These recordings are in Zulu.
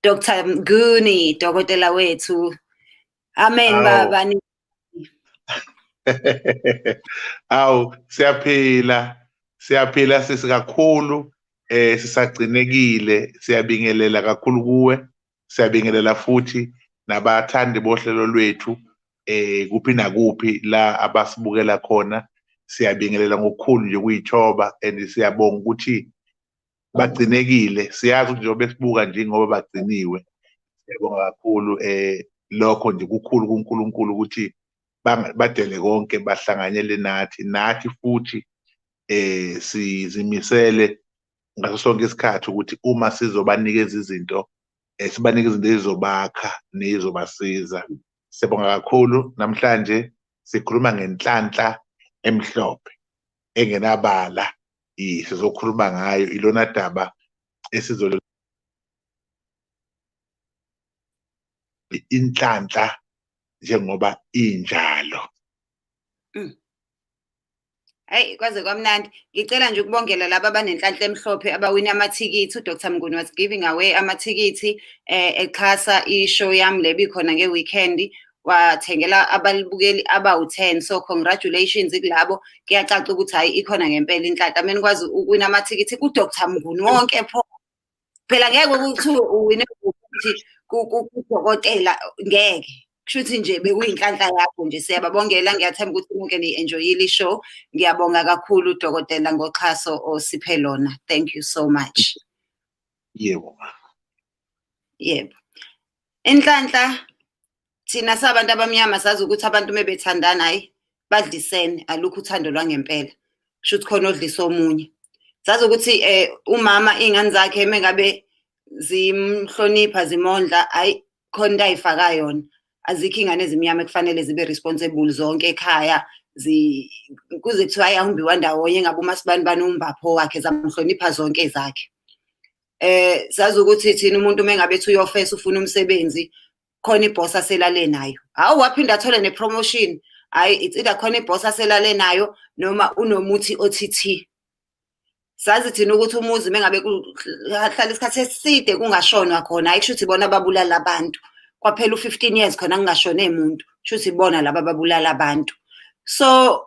Dr. Mnguni, dokotela wethu. Amen baba. Awu siyaphila sisi kakhulu, sisagcinekile, siyabingelela kakhulu kuwe, siyabingelela futhi nabathandi bohlelo lwethu kuphi nakuphi la abasibukela khona. Siyabingelela ngokukhulu nje ukuyithoba and siyabonga ukuthi bagcinekile. Siyazi ukuthi njengoba besibuka nje ngoba bagciniwe. Siyabonga kakhulu lokho nje kukhulu kuNkulunkulu ukuthi badele konke bahlanganyele nathi futhi sizimisele ngaso sonke isikhathi ukuthi uma sizobanikeza izinto sibanike izinto ezizobakha nezobasiza. Siyabonga kakhulu. Namhlanje sikhuluma ngenhlanhla emhlophe engenabala, sizokhuluma ngayo, ilona daba inhlanhla njengoba injalo. Hayi kwaze kwamnandi. Ngicela nje ukubongela laba abanenhlanhla emhlophe abawina amathikithi. uDr. Mnguni was giving away amathikithi exhasa ishow yami le bikhona ngeweekend. Wathengela abalibukeli abawu-10. So congratulations kulabo. Kuyacaca ukuthi hayi ikhona ngempela inhlanhla. Mina ngikwazi ukuwina amathikithi kuDr. Mnguni wonke pho. Phela ngeke ukuthi uwine ukuthi kudokotela ngeke. Kushuthi nje bekuyinhlanhla yakho nje. Siyababongela, ngiyathemba ukuthi bonke ni-enjoyile ishow. Ngiyabonga kakhulu udokotela ngoxhaso osiphe lona. Thank you so much. Yebo. Yebo. Inhlanhla thina sabantu abamnyama sazi ukuthi abantu mebethandana hayi badlisene, alukho uthando lwangempela. Kushuthi khona odlisa omunye. Sazi ukuthi umama ingane zakhe mengabe zimhlonipha zimondla hayi khona into ayifaka yona. Azikho ingane ezimnyama ekufanele zibe responsible zonke ekhaya kuze kuthiwa ayahumbiwa ndawonye ngabe umasibani banumbapho wakhe zamhlonipha zonke ezakhe. Sazi ukuthi thina umuntu mengabe ethi uyofesa ufuna umsebenzi khona iboss aselale nayo. Hawu waphinda athole nepromotion. Hayi it's either khona iboss aselale nayo noma unomuthi OTT. Sazi thina ukuthi umuzi mengabe kuhlala isikhathi eside kungashonwa khona hayi kushuthi bona ababulala abantu. Kwaphela u15 years khona kungashone umuntu. Kushuthi bona laba ababulala abantu. So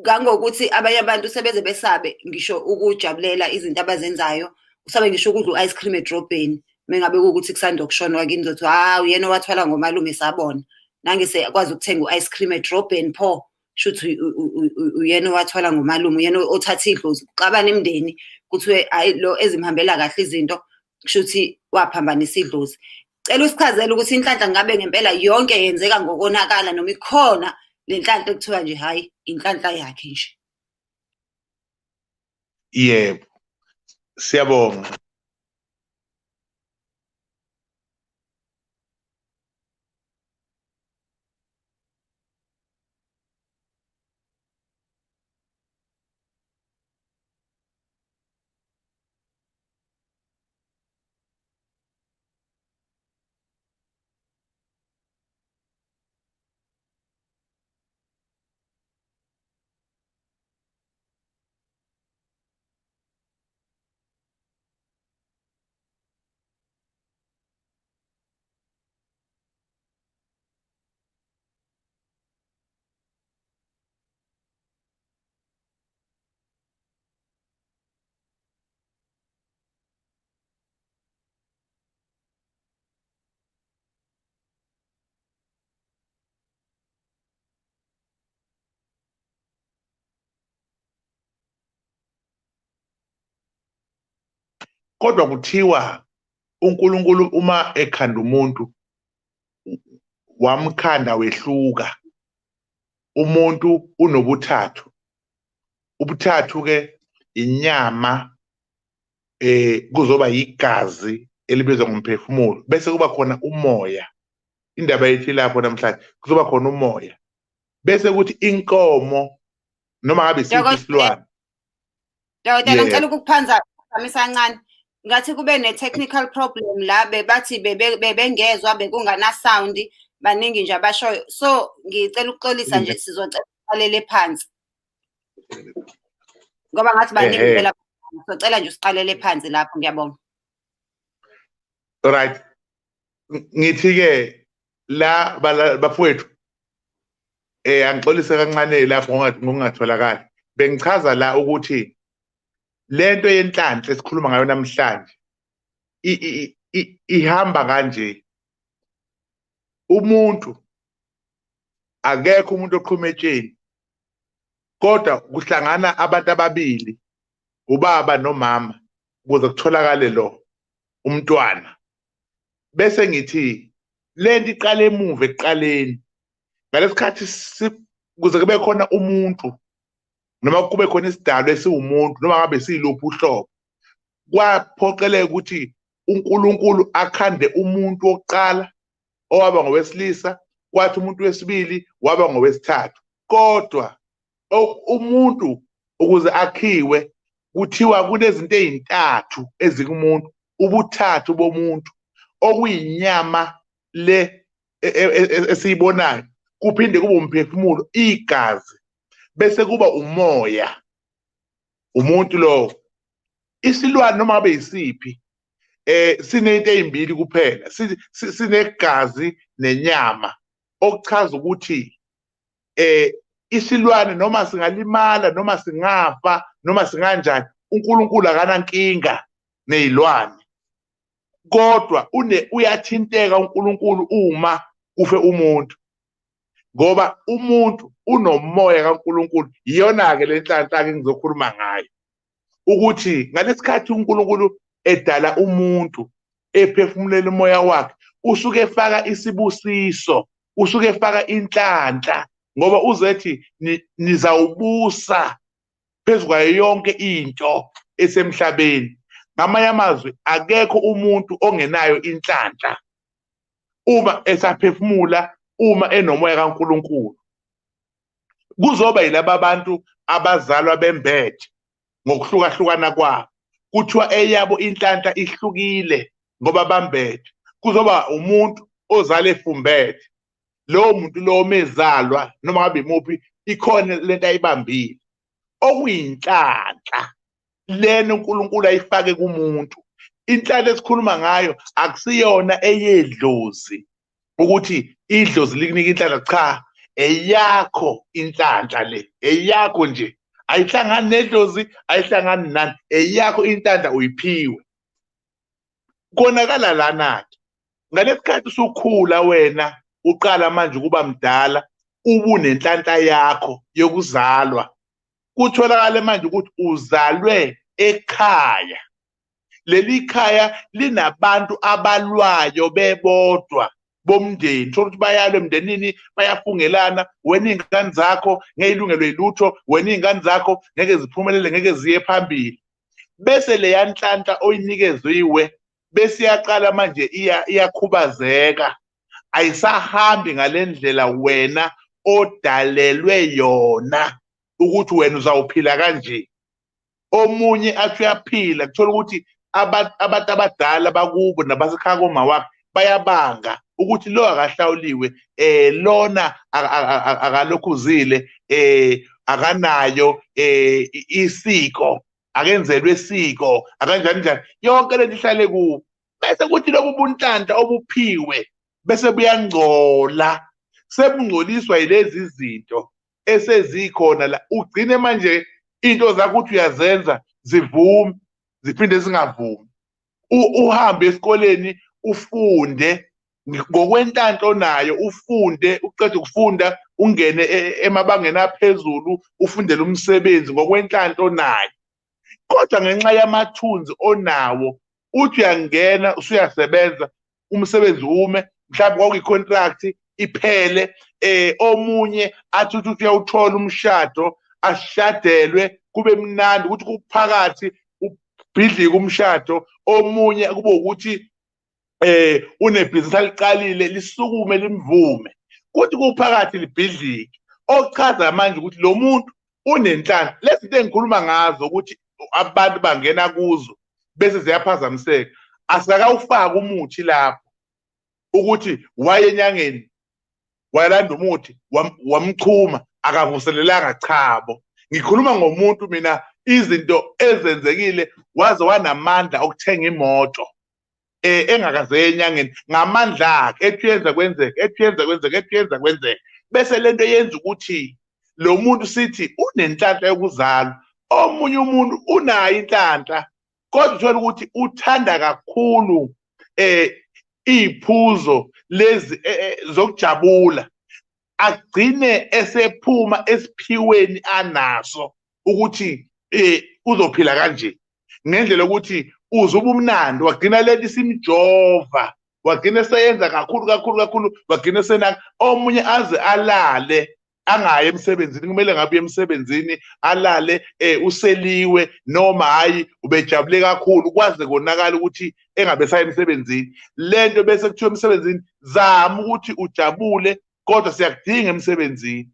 kangokuthi abanye abantu sebeze besabe ngisho ukujabulela izinto abazenzayo. Usabe ngisho ukudla ice cream edrobheni. Mengabe ukuthi kusanda ukushonwa kini ngizothi uyena owathwala ngomalume sabona. Nange sekwazi ukuthenga ice cream edrobheni pho. Shuthi uyena owathwala ngomalume, uyena othatha idlozi. Uxabana imndeni kuthiwe hayi lo ezimhambela kahle izinto kushuthi waphambanisa idlozi. Cela usichazele ukuthi inhlanhla ngabe ngempela yonke yenzeka ngokonakala noma ikhona lenhlanhla ekuthiwa nje hayi inhlanhla yakhe nje. Yebo. Siyabonga. Kodwa kuthiwa uNkulunkulu uma ekhanda umuntu wamkhanda wehluka. Umuntu unobuthathu. Ubuthathu ke inyama kuzoba igazi elibizwa ngomphefumulo bese kuba khona umoya. Indaba yethi lapho namhlanje kuzoba khona umoya. Bese kuthi inkomo noma ngabe isiphi isilwane. Dokotela ngicela ukukuphanza kancane. Ngathi kube ne-technical problem la bebathi bebengezwa bekungana sound baningi nje abashoyo. So ngicela ukuxolisa nje sizocela uqalele phansi. Ngoba ngathi baningi impela. Sizocela nje usiqalele phansi lapho ngiyabonga. right. Ngithi ke la bafowethu angixolise kancane lapho ngokungatholakali. Bengichaza la ukuthi lento yenhlanhla esikhuluma ngayo namhlanje ihamba kanje. Umuntu akekho umuntu oqhumetsheni, kodwa kuhlangana abantu ababili, ubaba nomama, ukuze kutholakale lo umntwana. Bese ngithi lento iqale emuva ekuqaleni, ngalesikhathi kuze kube khona umuntu noma kube khona isidalwa esiwumuntu noma ngabe siluphi uhlobo, kwaphoqeleka ukuthi uNkulunkulu akhande umuntu wokuqala owaba ngowesilisa, kwathi umuntu wesibili waba ngowesithathu. Kodwa umuntu ukuze akhiwe kuthiwa kunezinto ezintathu ezikumuntu, ubuthathu bomuntu okuyinyama le esiyibonayo, kuphinde kube umphefumulo, igazi, bese kuba umoya, umuntu lo. Isilwane noma ngabe yisiphi sinezinto ezimbili kuphela, sinegazi nenyama, okuchaza ukuthi isilwane noma singalimala noma singafa noma singanjani, uNkulunkulu akanankinga nezilwane. Kodwa uyathinteka uNkulunkulu uma kufe umuntu, ngoba umuntu unomoya kaNkulunkulu. Iyona-ke le nhlanhla-ke engizokhuluma ngayo, ukuthi ngalesikhathi uNkulunkulu edala umuntu ephefumulela umoya wakhe, usuke efaka isibusiso, usuke efaka inhlanhla, ngoba uzethi nizawubusa phezu kwayo yonke into esemhlabeni. Ngamanye amazwi, akekho umuntu ongenayo inhlanhla uma esaphefumula, uma enomoya kaNkulunkulu. Kuzoba yilaba abantu abazalwa bembethe ngokuhlukahlukana kwabo, kuthiwa eyabo inhlanhla ihlukile ngoba bambethe. Kuzoba umuntu ozala efumbethe, lowo muntu lowo mezalwa noma ngabe imuphi, ikhona lento ayibambile okuyinhlanhla lena uNkulunkulu ayifake kumuntu. Inhlanhla esikhuluma ngayo akusiyona eyedlozi, ukuthi idlozi likunika inhlanhla, cha, eyakho inhlanhla le, eyakho nje, ayihlangani nedlozi, ayihlangani nani, eyakho inhlanhla uyiphiwe. Konakala lana-ke, ngalesikhathi usukhula wena, uqala manje ukuba mdala, ubunenhlanhla yakho yokuzalwa, kutholakale manje ukuthi uzalwe ekhaya. Leli khaya linabantu abalwayo bebodwa bomndeni, thola ukuthi bayalwa emndenini, bayafungelana, wena iy'ngane zakho ngeke ilungelwe yilutho, wena iy'ngane zakho ngeke ziphumelele, ngeke ziye phambili. Bese leya nhlanhla oyinikeziwe bese iyaqala manje iyakhubazeka, ayisahambi ngale ndlela wena odalelwe yona ukuthi wena uzawuphila kanje. Omunye athi uyaphila, kuthola ukuthi abantu abadala bakubo nabasekhaya koma wakhe bayabanga ukuthi lo akahlawuliwe, lona akalokhu uzile, akanayo isiko, akenzelwe isiko, akanjani njani, yonke lento ihlale kubo. Bese kuthi lobu bunhlanhla obuphiwe bese buyangcola, sebungcoliswa yilezi zinto esezikhona la. Ugcine manje into zakho uthi uyazenza zivume, ziphinde zingavumi. Uhambe esikoleni ufunde ngokwenhlanhla onayo, ufunde, uqede ukufunda ungene emabangeni aphezulu, ufundele umsebenzi ngokwenhlanhla onayo. Kodwa ngenxa yamathunzi onawo, uthi uyangena usuyasebenza, umsebenzi ume, mhlawumbe kwakuyi-contract iphele, omunye athi uthi uyawuthola umshado, ashadelwe, kube mnandi, ukuthi kuphakathi ubhidlike umshado. Omunye kube ukuthi unebhizinisi aliqalile, lisukume limvume, kuthi kuphakathi libhidlike, okuchaza manje ukuthi lo muntu unenhlanhla. Lezi zinto engikhuluma ngazo ukuthi abantu bangena kuzo bese ziyaphazamiseka, asakawufaka umuthi lapho ukuthi waye enyangeni, wayelanda umuthi, wamchuma, akavuselelanga, chabo. Ngikhuluma ngomuntu mina, izinto ezenzekile, waze wanamandla okuthenga imoto, engakaze enyangeni ngamandla akhe ethi yenza kwenzeka ethi yenza kwenzeka ethi yenza kwenzeka bese lento yenza ukuthi lo muntu sithi unenhlanhla yokuzalwa omunye umuntu unayo inhlanhla kodwa uthola ukuthi uthanda kakhulu iphuzo lezi zokujabula agcine esephuma esiphiweni anaso ukuthi uzophila kanje ngendlela ukuthi uzuba umnandi wagcina leli simjova wagcina seyenza kakhulu wagcina senaka omunye aze alale angaye emsebenzini kumele ngabe emsebenzini alale useliwe noma hayi ubejabule kakhulu kwaze konakala ukuthi engabe saye emsebenzini lento bese kuthiwa emsebenzini zama ukuthi ujabule kodwa siyakudinga emsebenzini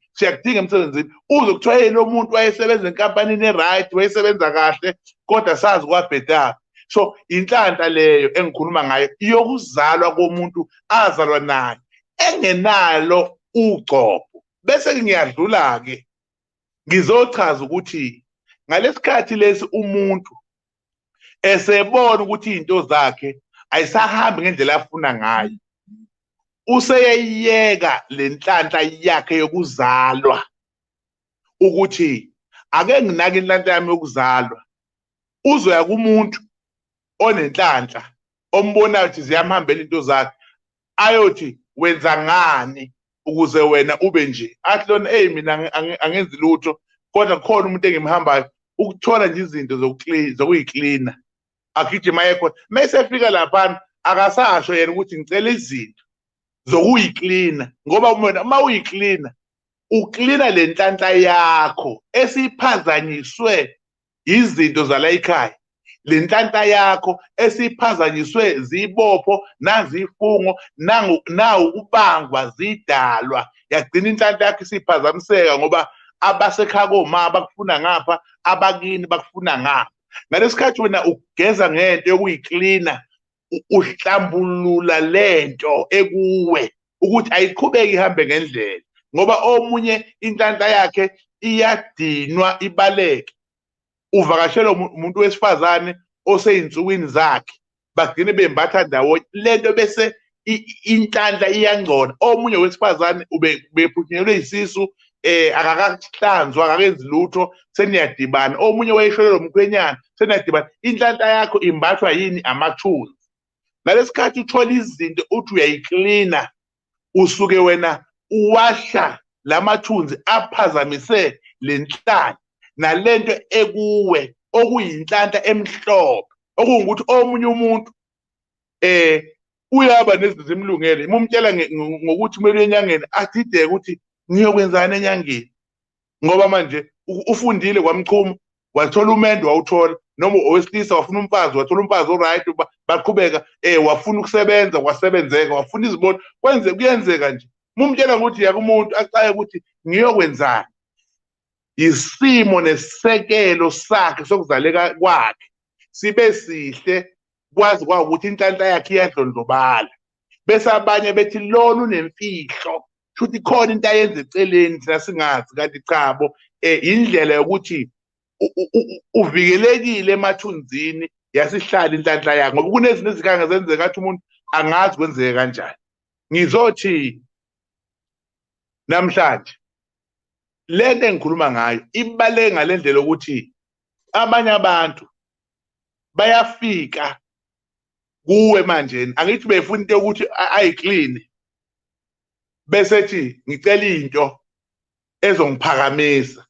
uze kuthiwa yena lo muntu wayesebenza enkampanini right wayesebenza kahle kodwa sazi kwabhedaphi so inhlanhla leyo engikhuluma ngayo yokuzalwa komuntu azalwa nayo engenalo ugcobo bese ngiyadlula ke ngizochaza ukuthi ngalesikhathi lesi umuntu esebona ukuthi izinto zakhe ayisahambi ngendlela afuna ngayo useyiyeka lenhlanhla yakhe yokuzalwa ukuthi ake nginake inhlanhla yami yokuzalwa uzoya kumuntu onenhlanhla ombonayo ukuthi ziyamhambela into zakhe ayothi wenza ngani ukuze wena ube nje athi lona mina angenzi lutho kodwa kukhona umuntu engimhambayo ukuthola nje izinto zokuyiklina agijima yekho mase efika lapha akasasho yena ukuthi ngicela izinto zokuyiklina ngoba uma uyiklina uklina lenhlanhla yakho esiphazanyiswe izinto zala ekhaya lenhlanhla yakho esiphazanyiswe zibopho nazifungo nawu kubangwa zidalwa yagcina inhlanhla yakho isiphazamiseka ngoba abasekhaya koma bakufuna ngapha abakini bakufuna ngapha ngalesikhathi wena ugeza ngento yokuyiklina uhlambulula lento ekuwe ukuthi ayiqhubeke ihambe ngendlela ngoba omunye inhlanhla yakhe iyadinwa ibaleke uvakashela umuntu wesifazane oseyinsukwini zakhe bagcine bembatha ndawonye lento bese inhlanhla iyangcola omunye wesifazane bephuthunyelwe isisu akakahlanzwa akakenzi lutho seniyadibana omunye wayeshonelwa umkhwenyana seniyadibana inhlanhla yakho imbathwa yini amathunzi ngalesikhathi uthola izinto uthi uyayiklina usuke wena uwahla lamathunzi aphazamise lenhlanhla nalento ekuwe okuyinhlanhla emhlophe okungukuthi omunye umuntu uyaba nezinto zemlungele umtshela ngokuthi kumele enyangeni athideke ukuthi niyokwenzana enyangeni ngoba manje ufundile kwamchuma wathola umendo wawuthola noma owesilisa wafuna umfazi wathola umfazi oright baqhubeka wafuna ukusebenza wasebenzeka wafuna izibono kuyenzeka nje umtshela ukuthi yakumuntu acaye ukuthi ngiyokwenzana isimo nesisekelo sakhe sokuzaleka kwakhe sibe sihle kwazi kwa ukuthi inhlanhla yakhe iyadlondlobala bese abanye bethi lona unemfihlo futhi khona into ayenza eceleni thina singazi kanti chabo indlela yokuthi uvikelekile emathunzini yasihlala inhlanhla yakhe ngoba kunezinto ezikhange zenzeka athi umuntu angazi kwenzeke kanjani ngizothi namhlanje lento engikhuluma ngayo ibaleke ngalendlela ukuthi abanye abantu bayafika kuwe manje angithi befuna into ukuthi ayiclean bese thi ngicela into ezongiphakamisa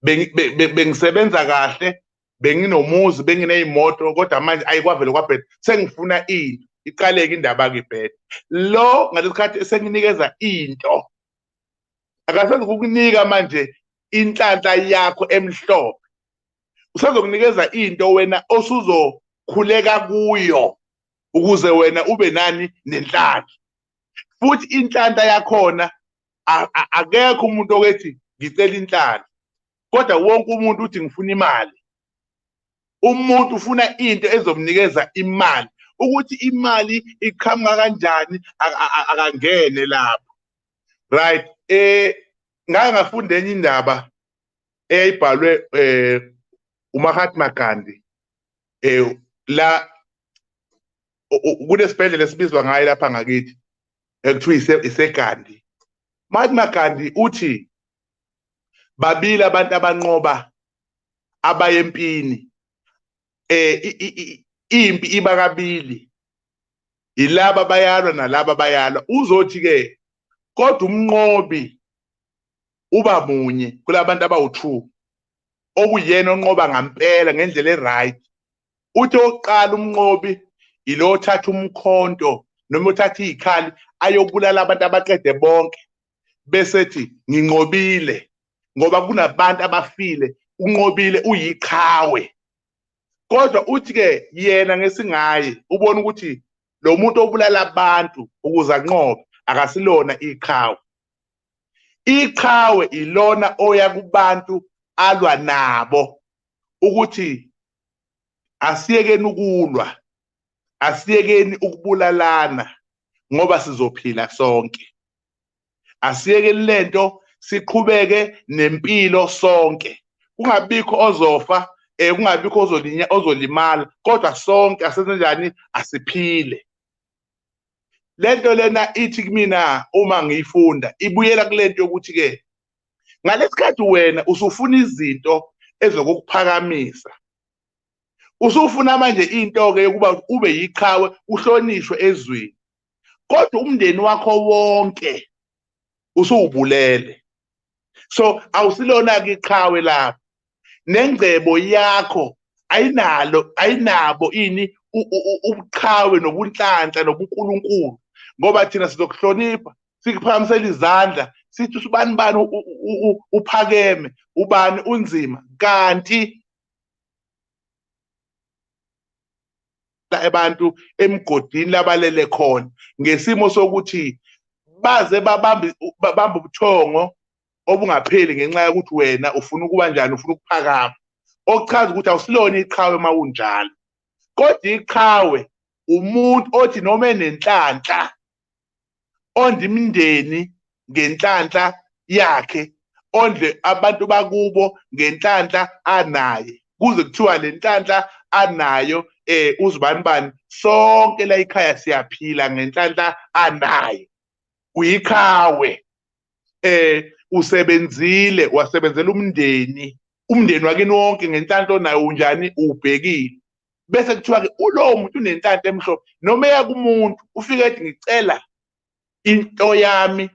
bengisebenza kahle benginomuzi benginezimoto kodwa manje ayikwavele kwabheda sengifuna into iqaleke indaba kebheda lo ngalesikhathi esenginikeza into akasenze ukukunika manje inhlanhla yakho emhlophe usezokunikeza into wena osuzokhuleka kuyo ukuze wena ube nani nenhlanhla futhi inhlanhla yakhona akekho umuntu okethi ngicela inhlanhla kodwa wonke umuntu uthi ngifuna imali umuntu ufuna into ezomnikeza imali ukuthi imali iqhamuka kanjani akangene lapho right ngake ngafunda enye indaba eyayibhalwe uMahatma Gandhi la kunesibhedlela esibizwa ngayo lapha ngakithi ekuthiwa iseGandhi. Mahatma Gandhi uthi babili abantu abanqoba abaya empini, impi iba kabili, ilaba bayalwa nalaba bayalwa. Uzothi-ke kodwa umnqobi uba munye kulabantu abawu-2, okuyena onqoba ngampela ngendlela e-right. Uthi oqala umnqobi ilo othatha umkhonto noma uthatha izikhali ayobulala abantu abaqede bonke, bese ethi nginqobile ngoba kunabantu abafile, unqobile uyiqhawe. Kodwa uthi-ke yena ngesingaye ubona ukuthi lo muntu obulala abantu ukuze anqobe akasilona iqhawe. Iqhawe ilona oya kubantu alwa nabo ukuthi asiyekeni ukulwa, asiyekeni ukubulalana ngoba sizophila sonke. Asiyekeni lento, siqhubeke nempilo sonke. Kungabikho ozofa, kungabikho ozolimala, kodwa sonke asenze njani, asiphile. Lento lena ithi kumina uma ngiyifunda ibuyela kulento yokuthi-ke ngalesikhathi wena usufuna izinto ezokukuphakamisa, usufuna manje into-ke yokuba ube yiqhawe, uhlonishwe ezweni, kodwa umndeni wakho wonke usuwubulele. So awusilona-ke iqhawe lapho, nengcebo yakho ayinabo ini ubuqhawe nobunhlanhla nobunkulunkulu, ngoba thina sizokuhlonipha, sikuphakamisela izandla, sithi ubani bani uphakeme, ubani unzima, kanti abantu emgodini labalele khona ngesimo sokuthi baze babambe ubuthongo obungapheli ngenxa yokuthi wena ufuna ukuba njani, ufuna ukuphakama. Okuchaza ukuthi awusilona iqhawe uma unjalo, kodwa iqhawe umuntu othi noma enenhlanhla ondle imindeni ngenhlanhla yakhe, ondle abantu bakubo ngenhlanhla anaye, kuze kuthiwa le nhlanhla anayo uzibani bani, sonke la ekhaya siyaphila ngenhlanhla anayo. Uyiqhawe, usebenzile, wasebenzela umndeni wakini wonke ngenhlanhla onayo, unjani, ubhekile. Bese kuthiwa-ke ulowo muntu unenhlanhla emhlophe, noma eya kumuntu ufike ethi ngicela into yami,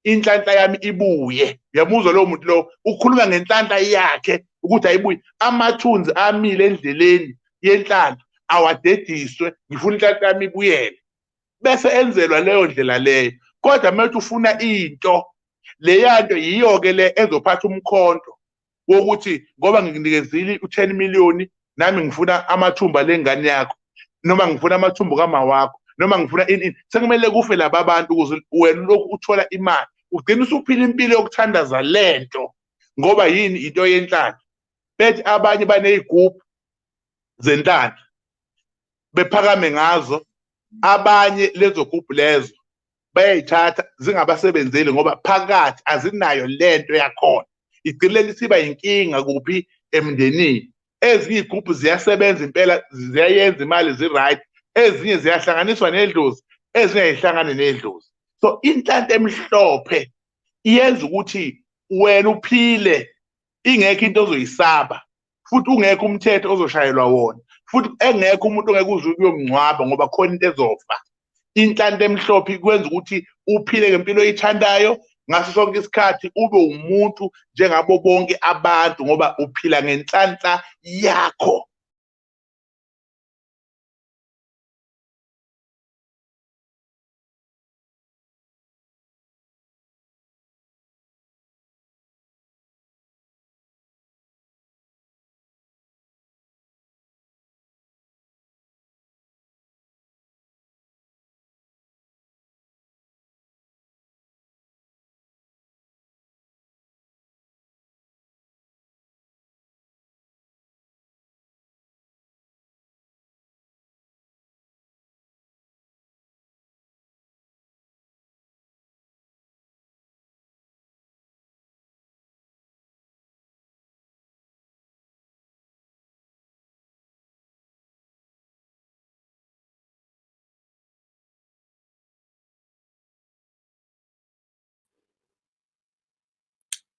inhlanhla yami ibuye. Uyamuzwa lowo muntu lowo ukhuluma ngenhlanhla yakhe ukuthi ayibuye. Amathunzi amile endleleni yenhlanhla awadediswe, ngifuna inhlanhla yami ibuyele. Bese enzelwa leyo ndlela leyo. Kodwa manje ufuna into, leya nto yiyo-ke le ezophatha umkhonto wokuthi ngoba ngikunikezile u10 million, nami ngifuna amathumba lengane yakho, noma ngifuna amathumbu kama wakho, noma ngifuna ini. Sekumele kufe laba abantu ukuze wena lokhu uthola imali, ugcina usuphila impilo yokuthandaza lento ngoba yini, into yenhlanhla. Bethi abanye baney'gubhu zenhlanhla bephakame ngazo, abanye lezo gubhu lezo bayayithatha zingabasebenzeli ngoba phakathi azinayo lento yakhona. Igcine isiba yinkinga kuphi, emndenini. Ezinye iy'gubhu ziyasebenza impela, ziyayenza imali, zi-right, ezinye ziyahlanganiswa nedlozi, ezinye ayihlangane nedlozi. So inhlanhla emhlophe iyenza ukuthi wena uphile, ingekho into ozoyisaba, futhi ungekho umthetho ozoshayelwa wona, futhi engekho umuntu ongeke uze uyomngcwaba ngoba khona into ezofa. Inhlanhla emhlophe ikwenza ukuthi uphile ngempilo oyithandayo ngaso sonke isikhathi, ube umuntu njengabo bonke abantu ngoba uphila ngenhlanhla yakho.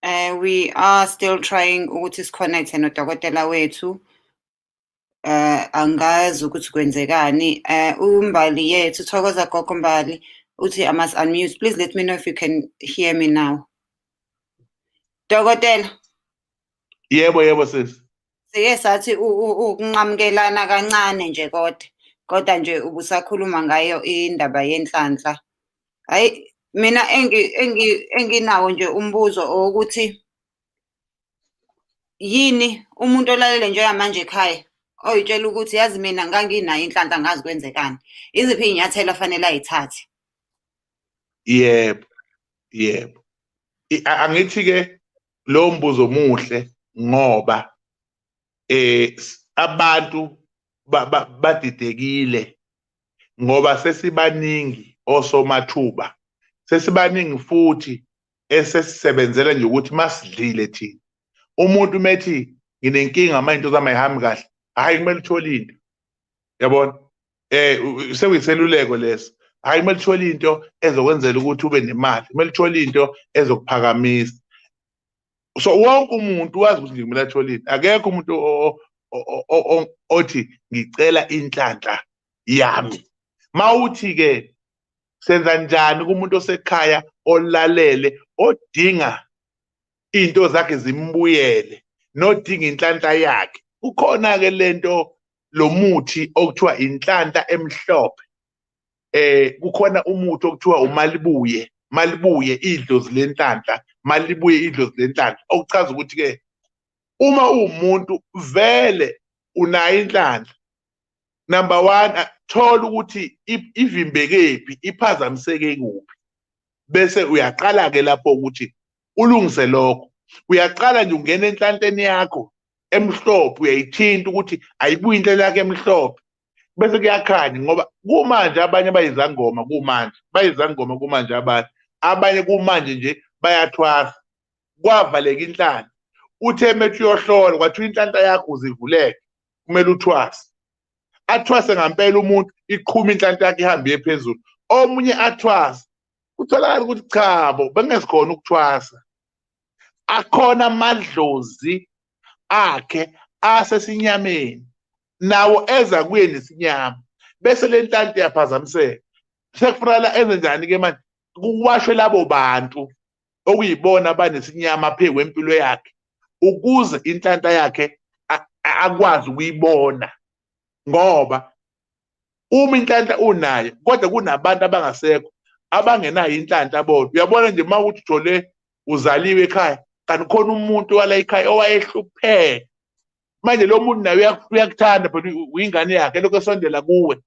We are still trying ukuthi siconnecte nodokotela wethu. Angazi ukuthi kwenzekani. Umbali yethu Thokoza Gogo Mbali uthi I must unmute. Please let me know if you can hear me now. Dokotela. Yebo sis. Sike sathi ukunqamukelana kancane nje kodwa nje ubusakhuluma ngayo indaba yenhlanhla. Hayi mina enginawo nje umbuzo ukuthi yini umuntu olalele njengamanje ekhaya oyitshela ukuthi yazi mina nganginayo inhlanhla ngazi kwenzekani. Iziphi iy'nyathelo afanele ayithathe? Yebo. Angithi ke lo mbuzo muhle ngoba abantu badidekile ngoba sesibaningi osomathuba, sesibaningi futhi esesisebenzela nje ukuthi masidlile thina. Umuntu methi nginenkinga manje into zami ayihambi kahle, hayi kumele uthole into. Yabona? Sekuyiseluleko leso. Hayi kumele uthole into ezokwenzela ukuthi ube nemali, kumele uthole into ezokuphakamisa. So wonke umuntu wazi ukuthi ngimele athole into. Akekho umuntu othi ngicela inhlanhla yami. Mawuthi ke senza njani kumuntu osekhaya olalele odinga into zakhe zimbuyele nodinga inhlanhla yakhe. Ukhona ke lento lo muthi okuthiwa inhlanhla emhlophe. Kukhona umuthi okuthiwa malibuye idlozi lenhlanhla, malibuye idlozi lenhlanhla, okuchaza ukuthi ke uma uwumuntu vele unayo inhlanhla, number 1 thola ukuthi ivimbekephi, iphazamiseke kuphi, bese uyaqala ke lapho ukuthi ulungise lokho. Uyaqala nje ungena enhlanhleni yakho emhlophe, uyayithinta ukuthi ayibuyi inhlanhla yakhe emhlophe, bese kuyakhanya ngoba kumanje abanye bayizangoma kumanje abanye kumanje nje bayathwasa, kwavaleka inhlanhla. Uthe methi uyohlola kwathiwa inhlanhla yakho uzivuleke, kumele uthwase. Athwase ngampela umuntu iqhuma inhlanhla yakhe ihambe phezulu. Omunye athwasa kutholakala ukuthi chabo bengesikhona ukuthwasa, akhona amadlozi akhe asesinyameni nawo eza kuye nesinyama, bese le nhlanhla iyaphazamiseka. Sekufanele enze njani ke manje? Kuwashwe labo bantu okuyibona abanesinyama phezu kwempilo yakhe ukuze inhlanhla yakhe akwazi ukuyibona. Ngoba uma inhlanhla unayo kodwa kunabantu abangasekho abangenayo inhlanhla bodwa. Uyabona nje mawuthi uthole uzaliwe ekhaya kanti khona umuntu wala ekhaya owayehlupheka, manje lo muntu naye uyakuthanda phela uyingane yakhe lokho esondela kuwe.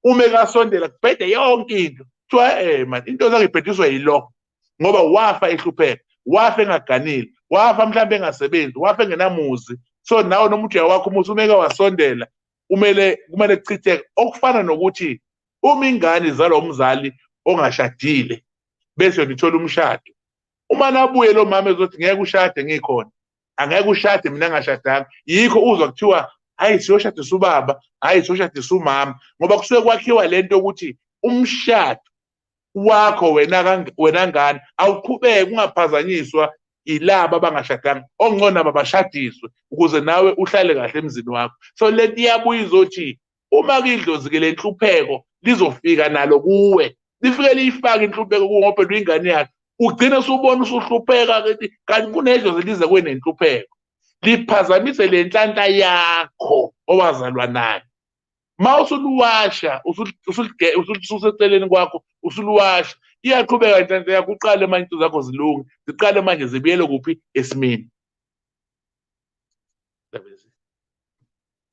Uma ekasondela kubhede yonke into kuthiwa man into zakhe ibhediswa yilokho ngoba wafa ehlupheka, wafa engaganile, wafa mhlawumbe engasebenzi, wafa engenamuzi. So nawe noma uthi uyawakho umuzi umeke wasondela kumele kuchitheke. Okufana nokuthi uma ingane izalwa umzali ongashadile bese ngithola umshado, uma nabuye lo mama ezothi ngeke ushade ngikhona, angeke ushade mina ngashadanga, yikho uzwa kuthiwa hayi siyoshadisa ubaba, hayi siyoshadisa umama, ngoba kusuke kwakhiwa lento ukuthi umshado wakho wena ngane awuqhubeke ungaphazanyiswa ilaba abangashadanga, ongcono abashadiswe ukuze nawe uhlale kahle emzini wakho. So lento iyabuya izothi uma kidlozi ke lenhlupheko lizofika nalo kuwe, lifike liyifake inhlupheko kuwe ngoba uyingane yakhe, ugcine usubona usuhlupheka kanti kunedlozi lize kwenenhlupheko liphazamise le nhlanhla yakho owazalwa nayo. Ma usuluwasha ususeceleni kwakho usuluwasha, iyaqhubeka inhlanhla yakho, uqale manje into zakho zilunge, ziqale manje zibuyele kuphi? Esimeni.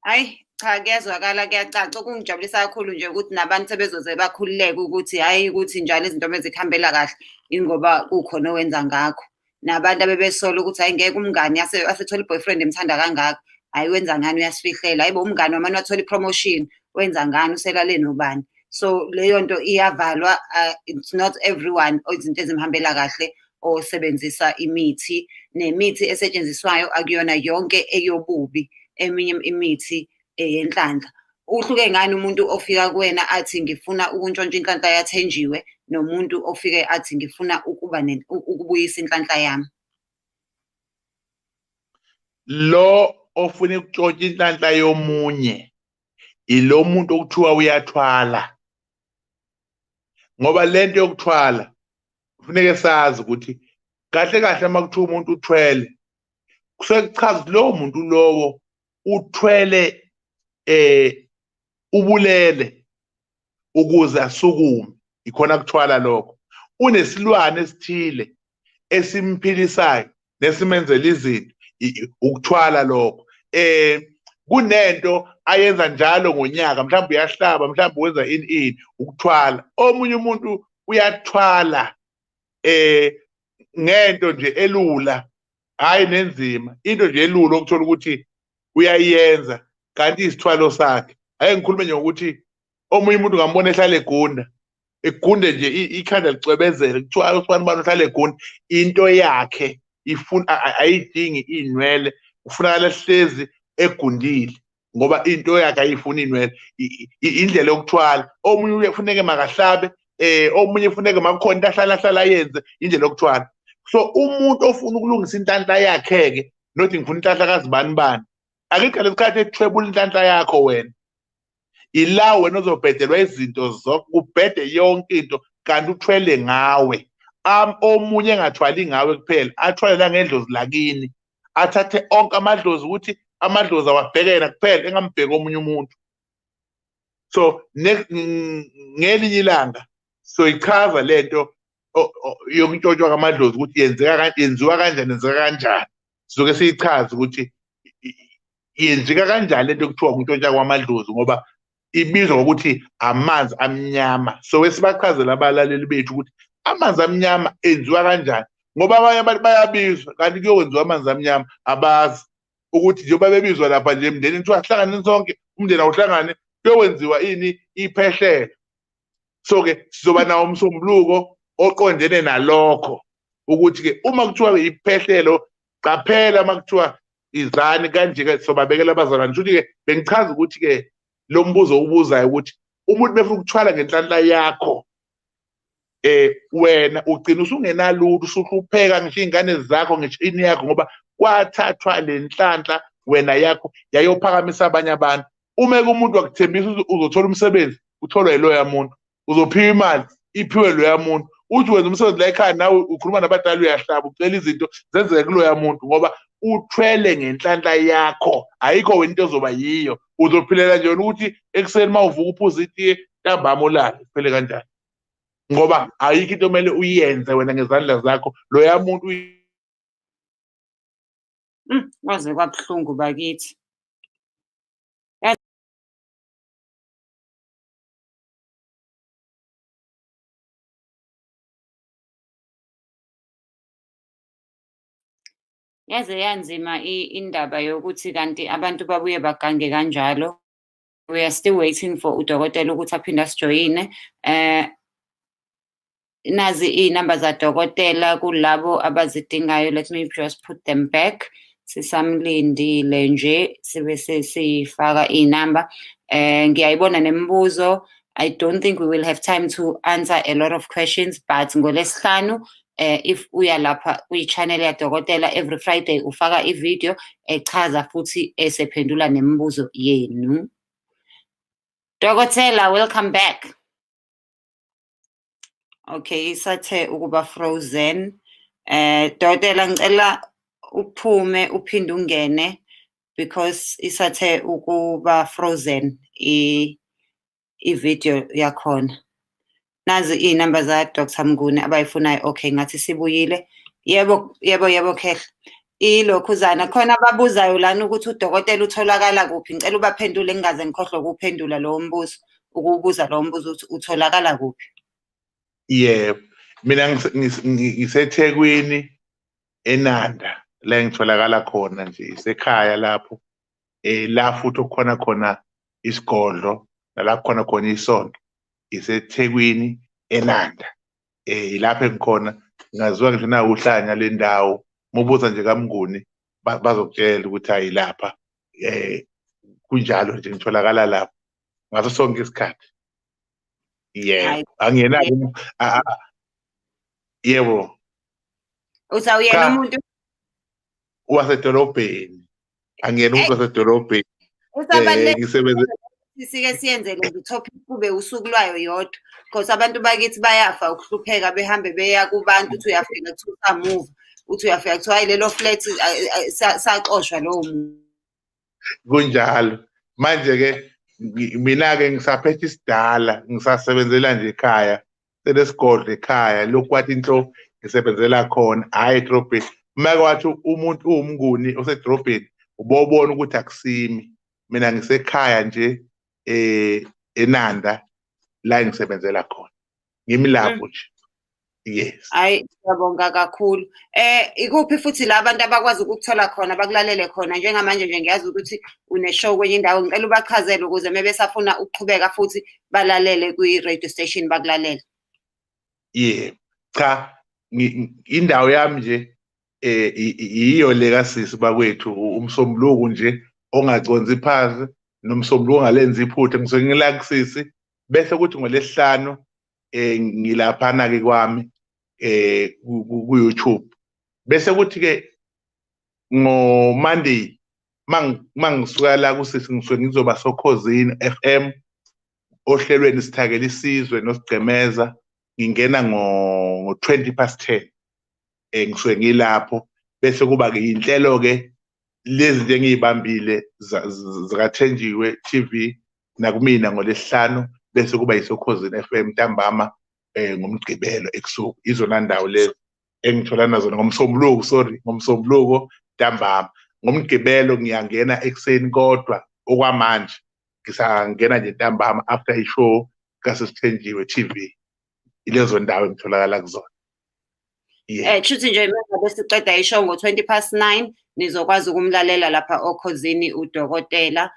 Hayi cha, kuyazwakala, kuyacaca. Okungijabulisa kakhulu nje ukuthi nabantu sebezoze bakhululeke ukuthi hhayi ukuthi njalo izinto mezikuhambela kahle ingoba kukhona owenza ngakho. Nabantu abebesola ukuthi hhayi ngeke umngani asethola i-boyfriend emthanda kangaka, hhayi wenza ngani uyasifihlela, hayi bo umngani wamane wathola i-promotion wenza ngani uselale nobani. So leyo nto iyavalwa. It's not everyone izinto ezimhambela kahle osebenzisa imithi, nemithi esetshenziswayo akuyona yonke eyobubi. Eminye imithi yenhlanhla. Uhluke ngani umuntu ofika kuwena athi ngifuna ukuntshontsha inhlanhla yathenjiwe nomuntu ofike athi ngifuna ukubuyisa inhlanhla yami? lo ofuna ukutshontsha inhlanhla yomunye ilo muntu okuthiwa uyathwala, ngoba lento yokuthwala kufuneka sazi ukuthi kahle kahle uma kuthiwa umuntu uthwele kusuke kuchaza ukuthi lowo muntu lowo uthwele ubulele ukuze asukume, ikhona kuthwala lokho. Unesilwane esithile esimphilisayo nesimenzela izinto, ukuthwala lokho. Kunento ayenza njalo ngonyaka, mhlawumbe uyahlaba, mhlawumbe wenza ini, ukuthwala. Omunye umuntu uyathwala ngento nje elula, hayi nenzima, into nje elula okuthola ukuthi uyayenza kanti isithwalo sakhe. Ake ngikhulume nje ngokuthi omunye umuntu ngambona ehlala egunde nje ikhanda licwebezele, kuthiwa usibani bani uhlala egunda, into yakhe ifuna ayidingi inwele, ufunakala hlezi egundile ngoba into yakhe ayifuni inwele, indlela yokuthwala. Omunye ufuneke makahlabe, omunye ufuneke makukhona into ahlala yenze, indlela yokuthwala. So umuntu ofuna ukulungisa inhlanhla yakhe-ke, nothi ngifuna inhlanhla kazibani bani, akekho lesikhathi ethwebula inhlanhla yakho wena. Ila wena ozobhedelwa izinto zonke, ubhede yonke into kanti uthwele ngawe. Omunye engathwali ngawe kuphela, athwale la ngendlozi lakini, athathe onke amadlozi ukuthi amadlozi awabhekena kuphela, engambheki omunye umuntu. So ngelinye ilanga soyichaza lento yokuntshontshwa kwamadlozi ukuthi yenziwa kanjani. Sizoke siyichaze ukuthi yenzeka kanjani lento ekuthiwa ukuntshontsha kwamadlozi, ngoba ibizwa ngokuthi amanzi amnyama. So sibachazela abalaleli bethu ukuthi amanzi amnyama enziwa kanjani, ngoba abanye abantu bayabizwa kanti kuyokwenziwa amanzi amnyama abazi ukuthi njengoba bebizwa lapha nje emndenini kuthiwa hlanganeni sonke, umndeni awuhlangane, kuyokwenziwa ini, iphehlelo. So-ke sizoba nawo umsombuluko oqondene nalokho ukuthi-ke uma kuthiwa iphehlelo, qaphela uma kuthiwa izani kanje-ke sobabekela abazalwane. Futhi-ke bengichaza ukuthi-ke lo mbuzo ubuzayo ukuthi umuntu befuna ukuthwala ngenhlanhla yakho, wena ugcina usungenalutho, usuhlupheka ngisho iy'ngane zakho, ngisho ini yakho, ngoba kwathathwa le nhlanhla wena yakho yayophakamisa abanye abantu. Uma-ke umuntu wakuthembisa uzothola umsebenzi, utholwa yiloya muntu, uzophiwa imali, iphiwe loya muntu, uthi wenza umsebenzi la ekhaya nawe ukhuluma nabadala, uyahlaba, ucela izinto zenzeke kuloya muntu, ngoba uthwele ngenhlanhla yakho. Ayikho wena into ezoba yiyo, uzophilela nje wena ukuthi ekuseni uma uvuka uphuza itiye, ntambama ulale, kuphele kanjani, ngoba ayikho into kumele uyenze wena ngezandla zakho. Loya muntu kwaze kwabuhlungu bakithi. Yaze yanzima indaba yokuthi kanti abantu babuye bagange kanjalo. We are still waiting for udokotela ukuthi aphinde asijoyine. Nazi iy'namba zadokotela kulabo abazidingayo. Let me just put them back. Sisamlindile nje sibe sifaka iy'namba. Ngiyayibona nemibuzo. I don't think we will have time to answer a lot of questions, but ngoLesihlanu if uya lapha kwi-channel yadokotela every Friday ufaka i-video echaza futhi esephendula nemibuzo yenu. Dokotela, welcome back. Okay, isathe ukuba frozen. Dokotela ngicela uphume uphinde ungene because isathe ukuba frozen i-video yakhona. Nazi iy'namba za Dr. Mnguni abayifunayo. Okay, ngathi sibuyile. Yebo Khehla. Ilokhuzana khona ababuzayo lana ukuthi udokotela utholakala kuphi. Ngicela ubaphendule ngingaze ngikhohlwe ukuphendula lowo mbuzo, ukubuza lowo mbuzo ukuthi utholakala kuphi. Yebo, mina ngiseThekwini eNanda, la ngitholakala khona nje isekhaya lapho. La futhi okukhona khona isigodlo, nalapho khona isonto, iseThekwini eNanda. Ilapho engikhona, ngaziwa ngisho nawe uhlanya le ndawo, mubuza nje kaMnguni bazokutshela ukuthi hayi lapha. Kunjalo nje ngitholakala lapho ngaso sonke isikhathi. Yebo, angenalo. Yebo. Usawuyena umuntu wasedolobheni. angiyena umuntu wasedolobheni ngisebenze sike siyenzele nje topic kube usuku lwayo yodwa because abantu bakithi bayafa ukuhlupheka behambe beya kubantu uthi uyafika kuthiwa move uthi uyafika kuthiwa hayi lelo flat saqoshwa lowo muntu kunjalo manje-ke mina-ke ngisaphethe isidala ngisasebenzela nje ekhaya selesigodlo ekhaya lokhu kwathi inhlo ngisebenzela khona hhayi edrobheni uma kwathi umuntu uwumnguni osedrobheni ubobona ukuthi akusimi mina ngisekhaya nje eNanda la ngisebenzela khona ngimi lapho nje yes hayi ngiyabonga kakhulu ikuphi futhi la abantu abakwazi ukuthola khona bakulalele khona njengamanje nje ngiyazi ukuthi une-show kwenye indawo ngicela ubachazele ukuze mebesafuna ukuqhubeka futhi balalele kwi-radio station bakulalele cha indawo yami nje yiyo le kasisi bakwethu umsombuluko nje ongaconsi phansi nomsombuluko ongalenzi iphutha ngisuke ngila kusisi bese kuthi ngolesihlanu ngilaphana-ke kwami ku-YouTube bese kuthi-ke ngo-Monday mangisuka la kusisi ngisuke ngizoba Sokhosini FM ohlelweni Sithakela Isizwe noSigcemeza ngingena ngo-10:20 ngisuke ngilapho bese kuba-ke inhlelo-ke lezi nje engiyibambile zikaThenjiwe TV nakumina ngolesihlanu bese kuba yiSokhosini FM ntambama ngomgqibelo ebusuku izona ndawo lezi engitholana zona ngomsombuluko ntambama ngomgqibelo ngiyangena ekuseni kodwa okwamanje ngisangena nje ntambama after ishow kaSithenjiwe TV ilezo ndawo engitholakala kuzona shuthi nje ngabe siqeda ishow ngo-9:20 nizokwazi ukumlalela lapha Okhosini udokotela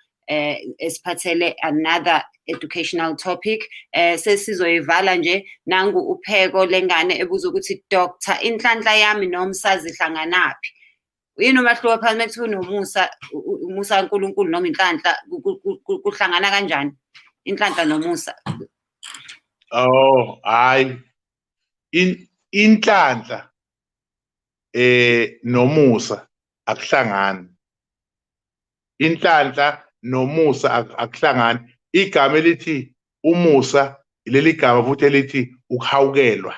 esiphathele another educational topic sesizoyivala nje nangu upheko lengane ebuza ukuthi Dr. Inhlanhla yami noMsa zihlanganaphi yini umahluko phakathi mekuthiwa unoMusa uMusa kaNkulunkulu noma inhlanhla kuhlangana kanjani inhlanhla noMusa hayi inhlanhla noMusa akuhlangani inhlanhla noMusa akuhlangani igama elithi uMusa leli gama futhi elithi ukuhawukelwa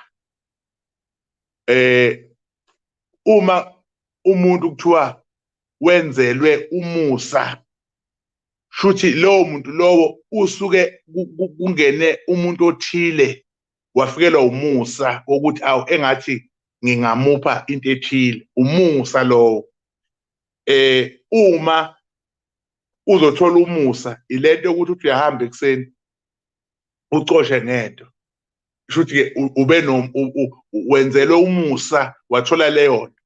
uma umuntu kuthiwa wenzelwe umusa shuthi lowo muntu lowo usuke kungene umuntu othile wafikelwa umusa ukuthi awu engathi ngingamupha into ethile umusa lowo uma uzothola umusa ilento yokuthi uthi uyahamba ekuseni ucoshe ngento shuthi-ke ube wenzelwe umusa wathola leyo nto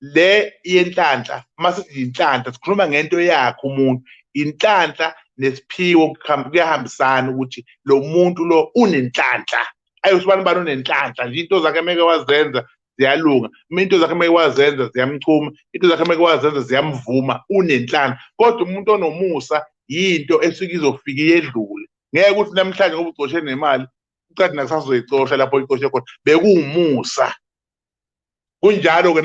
le yenhlanhla masithi inhlanhla sikhuluma ngento yakhe umuntu inhlanhla nesiphiwo kuyahambisana ukuthi lo muntu lo unenhlanhla ayosibani bani unenhlanhla nje into zakhe meke wazenza ziyalunga into zakhe meke wazenza ziyamchuma into zakhe meke wazenza ziyamvuma unenhlanhla kodwa umuntu onomusa yinto esuke izofika iyedlule ngeke ukuthi namhlanje ngoba ucoshe nemali ucathi nakusazoyicosha lapho uyicoshe khona bekuwumusa kunjalo-ke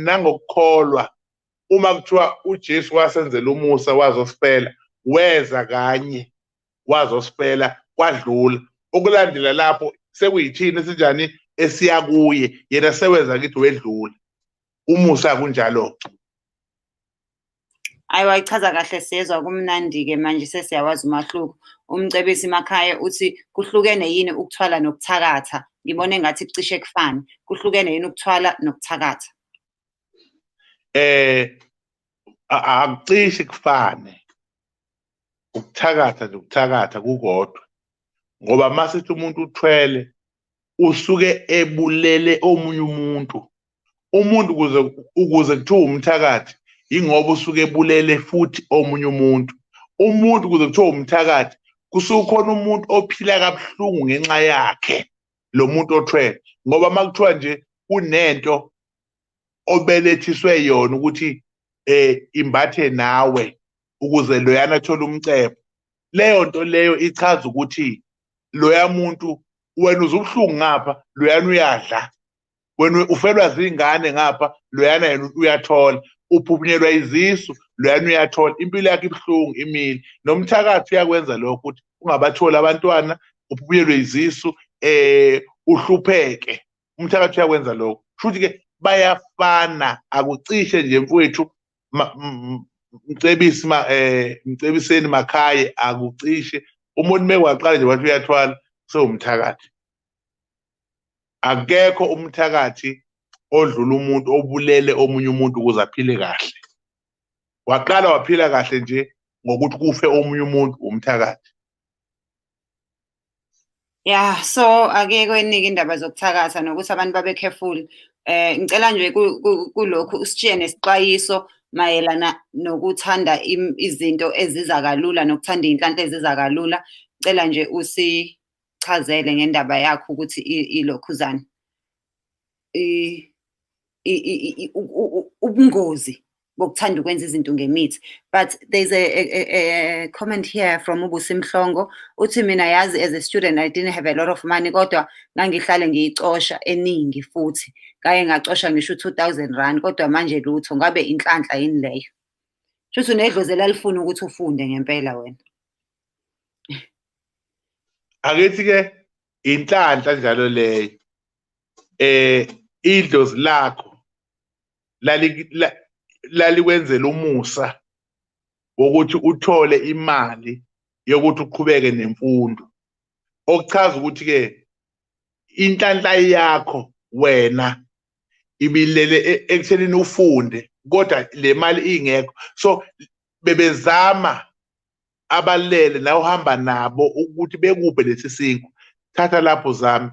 nangokukholwa uma kuthiwa uJesu wasenzela umusa wazosifela weza kanye wazosifela kwadlula okulandela lapho sekuyithini esinjani esiya kuye yena sewenza kithi wedlula umusa kunjalo hayi wayichaza kahle siyezwa kumnandi-ke manje sesiyawazi umahluko umcebisi Makhaya uthi kuhlukene yini ukuthwala nokuthakatha ngibone engathi kucishe kufana kuhlukene yini ukuthwala nokuthakatha akucishi kufane ukuthakatha nje ukuthakatha kukodwa ngoba masithi umuntu uthwele usuke ebulele omunye umuntu ukuze kuthiwa umthakathi ingoba usuke ebulele futhi omunye umuntu ukuze kuthiwa umthakathi kusukhona umuntu ophila kabuhlungu ngenxa yakhe lo muntu othwele ngoba makuthiwa nje kunento obelethiswe yona ukuthi imbathe nawe ukuze loyana athole umcebo leyo nto leyo ichaza ukuthi loya muntu wena uzubuhlungu ngapha loyana uyadla wena ufelwa zingane ngapha loyana yena uyathola uphuphunyelwa izisu loyana uyathola impilo yakhe ibuhlungu imile nomthakathi uyakwenza lokho ukuthi ungabatholi abantwana ubuyelwe izisu uhlupheke umthakathi uyakwenza lokho futhi ke bayafana akucishe nje mfowethu mcebiseni makhaye akucishe umuntu mekwaqala nje wathi uyathwala sewumthakathi akekho umthakathi odlula umuntu obulele omunye umuntu ukuze aphile kahle waqala waphila kahle nje ngokuthi kufe omunye umuntu umthakathi. Yeah, so ake kwenika indaba zokuthakatha nokuthi abantu babe careful. Ngicela nje kulokhu usitshiye nesixwayiso mayelana nokuthanda izinto eziza kalula nokuthanda iy'nhlanhla eziza kalula. Ngicela nje usichazele ngendaba yakho ukuthi ilokhuzana. Ubungozi bokuthanda ukwenza izinto ngemithi. But there's a comment here from uBusimhlongo uthi mina yazi as a student I didn't have a lot of money kodwa ngangihlale ngiyicosha eningi futhi ngaye ngacosha ngisho 2000 rand kodwa manje lutho ngabe inhlanhla yini leyo. Shuthi unedlozela lifuna ukuthi ufunde ngempela wena. Akithi ke inhlanhla njalo leyo idlozi lakho lalikwenzela umusa wokuthi uthole imali yokuthi uqhubeke nemfundo okuchaza ukuthi ke inhlanhla yakho wena ibilele ekuthenini ufunde kodwa le mali ingekho so bebezama abalele la uhamba nabo ukuthi bekuphe lesi sinko thatha lapho zami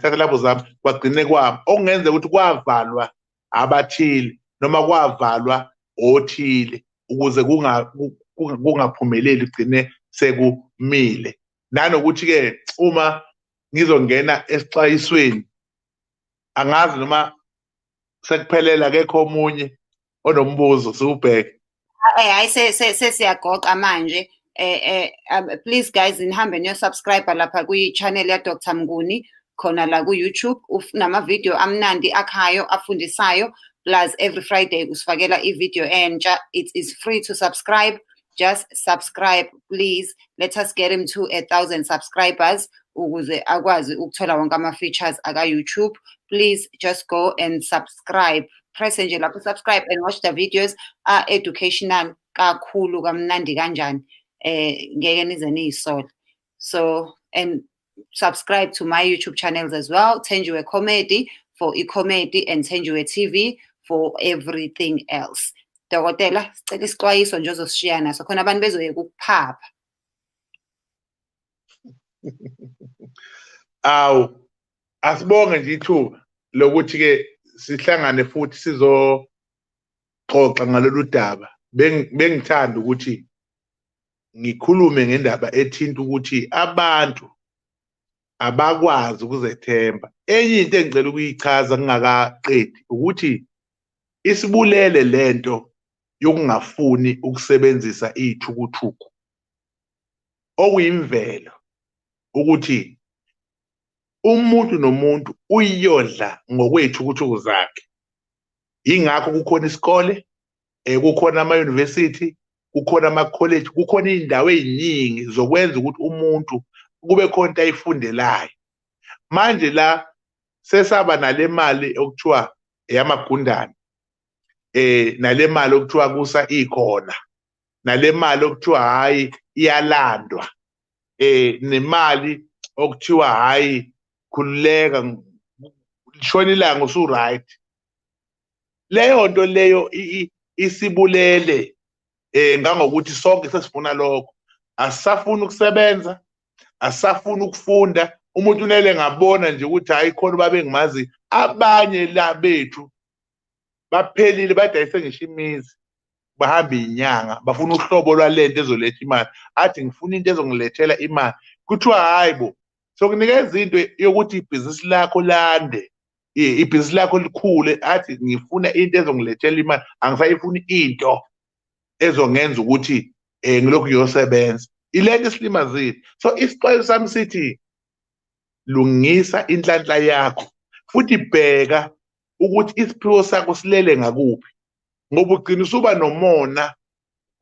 kwagcine kwami okungenza ukuthi kwavalwa abathile noma kwavalwa othile ukuze kungaphumeleli kugcine sekumile nanokuthi ke uma ngizongena esixwayisweni angazi noma sekuphelela kekho omunye onombuzo siubheke hayi sesiyagoqa manje please guys nihambe niyo subscribe lapha kwi channel ya Dr Mnguni khona la ku YouTube nama video amnandi akhayo afundisayo plus every Friday usifakela i-video entsha. It is free to subscribe. Just subscribe, please. Let us get him to 1,000 subscribers ukuze akwazi ukuthola wonke ama-features aka-YouTube. Please just go and subscribe. Press nje lapho subscribe and watch the videos are educational kakhulu kamnandi kanjani. Ngeke nize niyisole. So and subscribe to my YouTube channels as well. Thenjiwe Comedy for e-comedy and Thenjiwe TV for everything else. Dokotela sicela isixwayiso nje ozosishiya naso khona abantu bezoyeka ukuphapha. Awu asibonge nje ithuba lokuthi ke sihlangane futhi sizoxoxa ngalolu daba bengithanda ukuthi ngikhulume ngendaba ethinta ukuthi abantu abakwazi ukuzethemba. Enye into engicela ukuyichaza ngingakaqedi ukuthi isibulele lento yokungafuni ukusebenzisa ithukuthuku okuyimvelo ukuthi umuntu nomuntu uyiyodla ngokwethukuthuku zakhe. Ingakho kukhona isikole kukhona ama-university kukhona ama-college kukhona iy'ndawo ey'ningi zokwenza ukuthi umuntu kube khona into ayifundelayo. Manje la sesaba nale mali okuthiwa eyamagundane nale mali okuthiwa kusa ikhona nale mali okuthiwa hayi iyalandwa nemali okuthiwa hayi khululeka lishona ilanga usu-right. Leyo nto leyo isibulele ngangokuthi sonke sesifuna lokho asisafuna ukusebenza asisafuna ukufunda. Umuntu unele ngabona nje ukuthi hayi khona babe ngimazi abanye la bethu baphelile badayise ngisho imizi bahamba inyanga bafuna uhlobo lwalento ezoletha imali athi ngifuna into ezongilethela imali kuthiwa hayi bo sokunikeza into yokuthi ibhizinisi lakho lande ibhizinisi lakho likhule athi ngifuna into ezongilethela imali angisayifuni into ezongenza ukuthi ngilokhu ngiyosebenza ilento esilimazile. So isixwayiso sami sithi lungisa inhlanhla yakho futhi bheka ukuthi isiphiwo sakho silele ngakuphi ngoba ugcina usuba nomona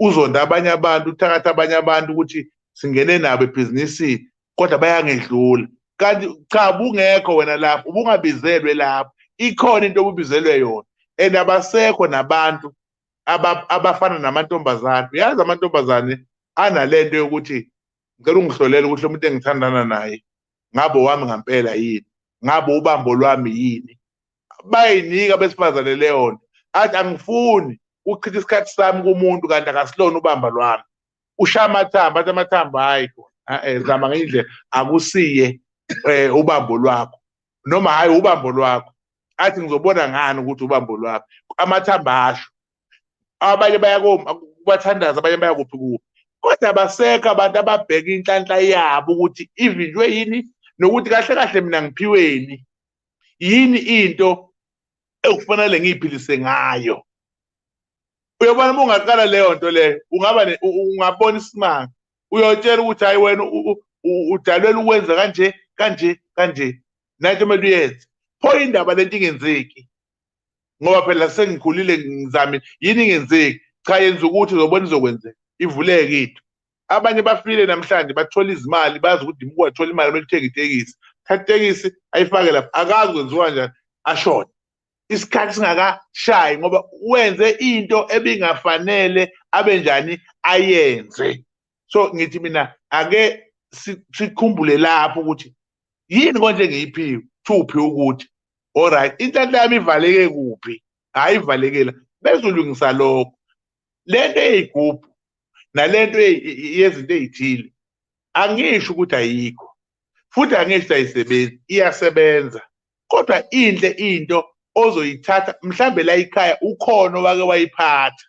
uzonda abanye abantu, uthakatha abanye abantu ukuthi singene nabo ebhizinisini kodwa bayangedlula. Kanti cha, bungekho wena lapho, ubungabizelwe lapho, ikhona into obubizelwe yona. And abasekho nabantu abafana namantombazane. Uyazi amantombazane analento yokuthi ngicela ungihlolela ukuthi lo muntu engithandana naye ngabe wami ngampela yini, ngabe ubambo lwami yini. Bayinika besifazane leyo nto, athi angifuni ukuchitha isikhathi sami kumuntu kanti akasilona ubamba lwami. Ushaya amathambo, athi amathambo hayi zama ngenye indlela akusiye ubambo lwakho, noma hayi ubambo lwakho, athi ngizobona ngani ukuthi ubambo lwakho. Amathambo asho, abanye bathandaza, abanye bayakuphi kuphi. Kodwa abasekho abantu ababheka inhlanhla yabo ukuthi ivinjwe yini, nokuthi kahle kahle mina ngiphiweni yini into ekufanele ngiyiphilise ngayo. Uyabona uma ungaqala leyo nto leyo ungabona isimanga, uyotshela ukuthi hayi wena udalelwe ukwenza kanje kanje kanje, nathi kumele uyenze. Pho indaba lento ingenzeki ngoba phela sengikhulile ngizamile, yini ingenzeki? Cha, yenza ukuthi uzobona izokwenzeka, ivuleke into. Abanye bafile namhlanje bathola izimali, bazi ukuthi wathola imali kumele uthenge itekisi, thatha itekisi ayifake lapha, akazi kwenziwa njani, ashona isikhathi singakashayi ngoba wenze into ebingafanele abe njani ayenze. So ngithi mina ake sikhumbule lapho ukuthi yini konje ngiyiphiwe, thuphi ukuthi alright inhlanhla yami ivaleke kuphi, hayi ivalekela bese ulungisa lokho. Lento eyigubhu nalento yezinto ezithile angisho ukuthi ayikho, futhi angisho ayisebenzi, iyasebenza. Kodwa inhle into ozoyithatha mhlambe la ekhaya ukhono wake wayiphatha,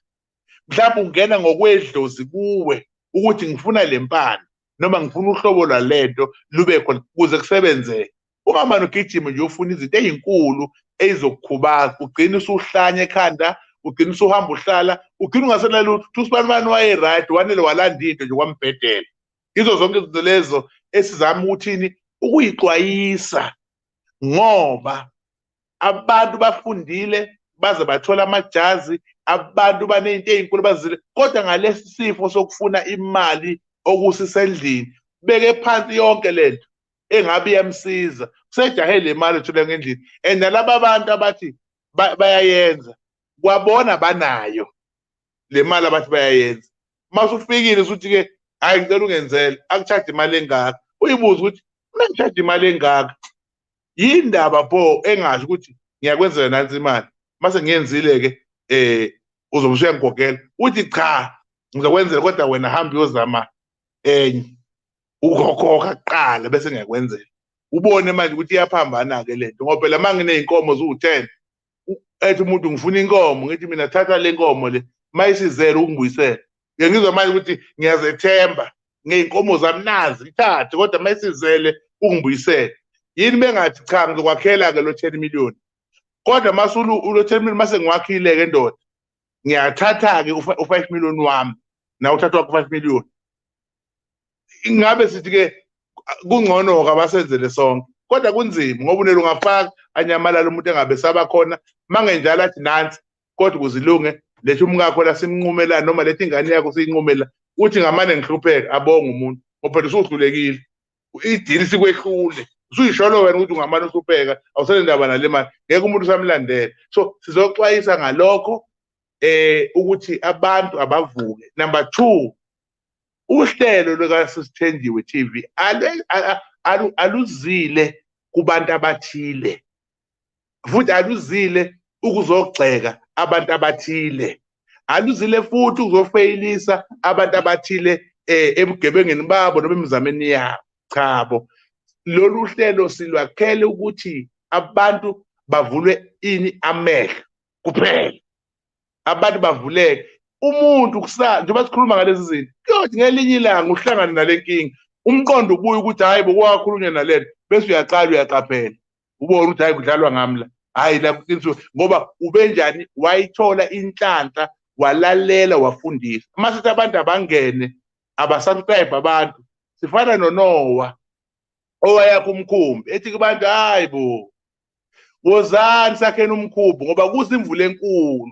mhlawumbe ungena ngokwedlozi kuwe ukuthi ngifuna le mpande noma ngifuna uhlobo lwalento lube khona ukuze kusebenzeke. Ungamane ugijime nje ufuna izinto ezinkulu ezokukhubaza, ugcine usuhlanya ekhanda, ugcine usuhamba uhlala, ugcine ungasena lutho. uSibanibani waye-right, wanele walanda into nje kwambhedela. Izo zonke izinto lezo esizama ukuthini ukuyixwayisa, ngoba abantu bafundile baze bathola amajazi, abantu banezinto ezinkulu bazile, kodwa ngalesi sifo sokufuna imali okusisendlini beke phansi yonke lento engabe iyamsiza, usejahe le mali ethola ngendlini. And nalaba abantu abathi bayayenza kwabona banayo le mali abathi bayayenza, masufikile usuthi-ke hayi ngicela ungenzele, akuchaje imali engaka, uyibuza ukuthi mina ngichaje imali engaka yini ndaba pho engasho ukuthi ngiyakwenzela nansi imali, mase ngiyenzile-ke uzobe usuyangigogela uthi cha ngizokwenzela kodwa wena hamba uyozama enye, ukhokha kuqala bese ngiyakwenzela. Ubone manje ukuthi iyaphambana-ke lento ngoba phela uma nginey'nkomo ziwu-10 ethi umuntu ngifuna inkomo, ngithi mina thatha le nkomo le mayisizele ukungibuyisela, ngizwa manje ukuthi ngiyazethemba ngey'nkomo zami nazi ngithathe kodwa mayisizele ungibuyisela. Yini bengathi cha ngizokwakhela-ke lo 10 million, kodwa mase ulo 10 million mase ngiwakhile-ke ndoda, ngiyathatha-ke u5 million wami nawe uthatha wakho 5 million. Ingabe sithi-ke kungcono-ke abasenzele sonke, kodwa kunzima ngoba unele ungafaka anyamalala umuntu engabe sabakhona mangenjalo athi nansi kodwa kuzilunge lethi umkakho la simnqumelana noma lethi ingane yakho siyinqumela uthi ngamane ngihlupheka, abonga umuntu ngoba phela usuhlulekile, idili sikwehlule, usuyisholo wena ukuthi ungamane uhlupheka awusele ndaba nale mali, ngeke umuntu usamlandela. So sizoxwayisa ngalokho ukuthi abantu abavuke. Number 2, uhlelo lukaSithenjiwe TV aluzile kubantu abathile, futhi aluzile ukuzogxeka abantu abathile, aluzile futhi ukuzofeyilisa abantu abathile ebugebengeni babo noma emizameni yabo. Chabo, lolu hlelo silwakhele ukuthi abantu bavulwe ini amehlo kuphela, abantu bavuleke. Umuntu njengoba sikhuluma ngalezi zinto kuyothi ngelinye ilanga uhlangane nale nkinga, umqondo ubuye ukuthi hayi bokwakhulunywa nalento, bese uyaqala uyaqaphela ubone ukuthi hayi kudlalwa ngamla, hayi la ngoba ubenjani wayithola inhlanhla, walalela, wafundisa. Masithi abantu abangene abasubscribe abantu, sifana noNoah owayakha umkhumbi ethi kubantu hayi bo wozani sakheni umkhumbi ngoba kuza imvula enkulu,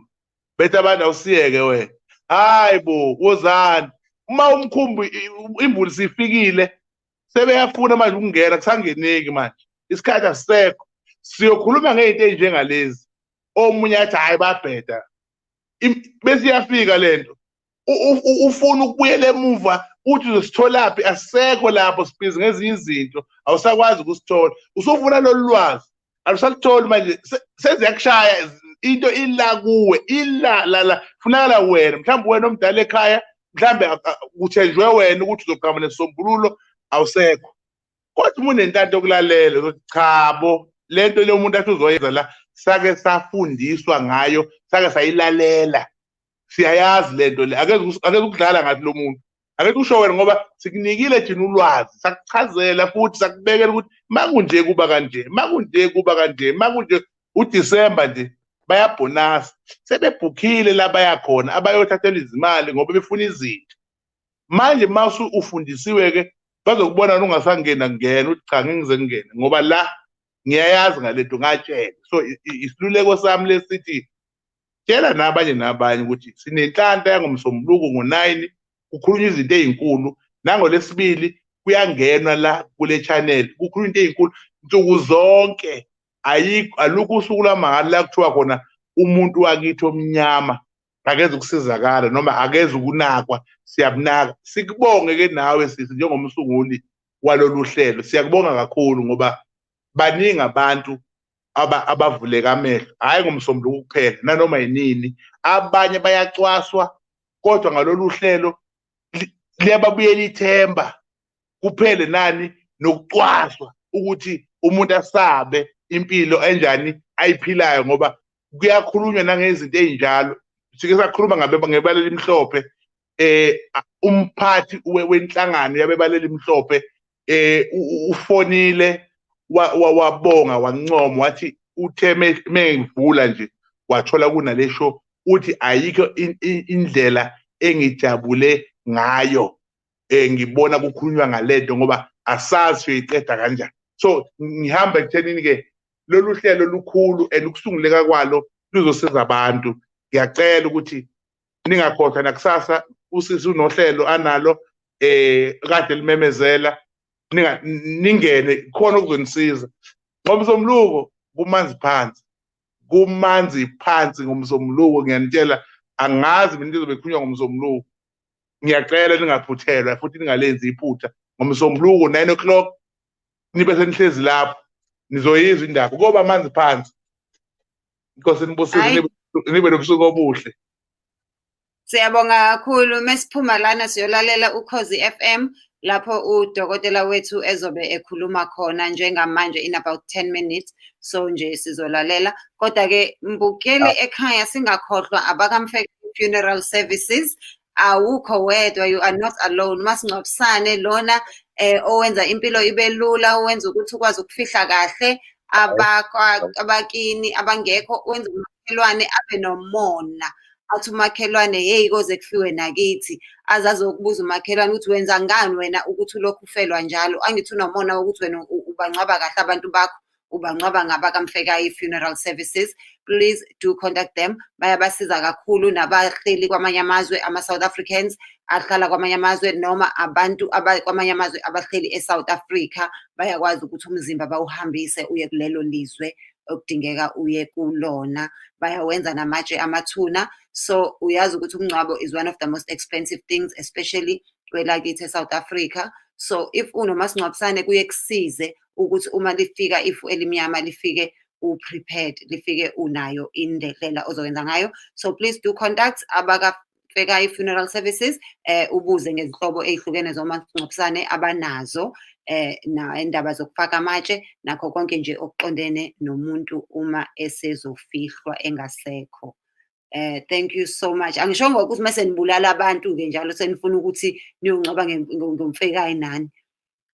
bethi abantu awusiyeke wena hayi bo wozani uma umkhumbi imbuli sifikile sebeyafuna manje ukungena kusangeneki manje isikhathi asisekho siyokhuluma ngezinto ezinjengalezi omunye athi hayi babheda bese iyafika lento ufuna ukubuyela emuva uthi uzositholaphi asisekho lapho sibhizi ngezinye izinto awusakwazi ukusithola usufuna lolu lwazi alusalutholi manje seziyakushaya into ila kuwe ila funakala wena mhlawumbe wena omdala ekhaya mhlawumbe kuthenjwe wena ukuthi uzoqhamuka nesisombululo awusekho kodwa uma unentanto yokulalela uzothi chabo lento le umuntu athi uzoyenza la sake safundiswa ngayo sake sayilalela siyayazi lento le akeze ukudlala ngathi lo muntu akekho usho wena ngoba sikunikile thina ulwazi sakuchazela futhi sakubekela ukuthi makunje kuba kanje makunje kuba kanje makunje uDisemba nje bayabhonasa sebebhukhile la bayakhona abayothathela izimali ngoba befuna izinto manje mase ufundisiwe ke bazokubona ungasangena ngena uthi cha ngingize ngene ngoba la ngiyayazi ngalento ngatshela so isiluleko sami lesithi tshela nabanye ukuthi sinenhlanhla yangomsombuluko ngo9 kukhulunywa izinto ezinkulu nangolesibili kuyangenwa la kule channel kukhulunywa into ezinkulu insuku zonke alukho usuku lamangala la kuthiwa khona umuntu wakithi omnyama akeze ukusizakala noma akeze ukunakwa siyabunaka sikubonge ke nawe sisi njengomsunguli walolu hlelo siyakubonga kakhulu ngoba baningi abantu abavuleka amehlo hayi ngomsombuluko kuphela nanoma yinini abanye bayacwaswa kodwa ngalolu hlelo liyababuyela ithemba kuphele nani nokucwaswa ukuthi umuntu asabe impilo enjani ayiphilayo ngoba kuyakhulunywa nangezinto ezinjalo sike sakhuluma ngebalela imhlophe umphathi wenhlangano yabebalela imhlophe ufonile wabonga wancoma wathi uthe mengivula nje wathola kunalesho uthi ayikho indlela engijabule ngayo ngibona kukhulunywa ngalento ngoba asazi uyiqeda kanjani so ngihamba ekuthenini ke lolu hlelo lukhulu elukusunguleka kwalo luzosiza abantu ngiyacela ukuthi ningakhohlwa nakusasa usisi unohlelo analo kade limemezela ningene khona okuzonisiza ngomsombuluko kumanzi phansi ngomsombuluko ngiyanitshela angazi mina into bekhulunywa ngomsombuluko ngiyacela ningaphuthelwa futhi ningalenzi iphutha ngomsombuluko 9 o'clock nibe senihlezi lapho nizoyizwa indaba ngoba amanzi phansi inkosi nibusise nibe nobusuku obuhle. Siyabonga kakhulu mesiphuma lana siyolalela uKhozi FM lapho udokotela wethu ezobe ekhuluma khona njengamanje in about 10 minutes so nje sizolalela kodwa ke mbukeli ekhaya singakhohlwa abakamfeka funeral services awukho wedwa you are not alone masingcwabisane lona owenza impilo ibe lula owenza ukuthi ukwazi ukufihla kahle abakini abangekho wenza umakhelwane abe nomona athi umakhelwane hey koze kufiwe nakithi azazi ukubuza umakhelwane ukuthi wenza ngani wena ukuthi lokhu ufelwa njalo angithi unomona ukuthi wena ubangcwaba kahle abantu bakho ubangcwaba ngabakamfeka funeral services please do contact them bayabasiza kakhulu nabahleli kwamanye amazwe ama-South Africans ahlala kwamanye amazwe noma abantu kwamanye amazwe abahleli eSouth Africa bayakwazi ukuthi umzimba bawuhambise uye kulelo lizwe okudingeka uye kulona bayawenza namatshe amathuna so uyazi ukuthi umngcwabo is one of the most expensive things especially kwelakithi eSouth Africa so if unomasingcwabisane kuye kusize ukuthi uma lifika ifu elimnyama lifike prepared lifike unayo indlela ozokwenza ngayo so please do contact abakafeka funeral services ubuze ngezinhlobo ezihlukene zomasingcwabisane abanazo na indaba zokufaka amatshe nakho konke nje okuqondene nomuntu uma esezofihlwa engasekho. Thank you so much. Angishongo ukuthi mase nibulala abantu ke njalo senifuna ukuthi niyongcwaba ngomfekayi nani.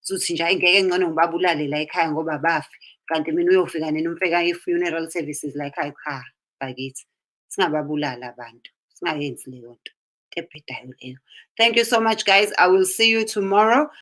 Suthi nje ngeke ngcono ngibabulale la ekhaya ngoba bafi. Kanti mina uyofika nina umfekayi funeral services la ekhaya cha bakithi. Singababulala abantu. Singayenzi leyo nto. Ebhedayo leyo. Thank you so much guys. I will see you tomorrow.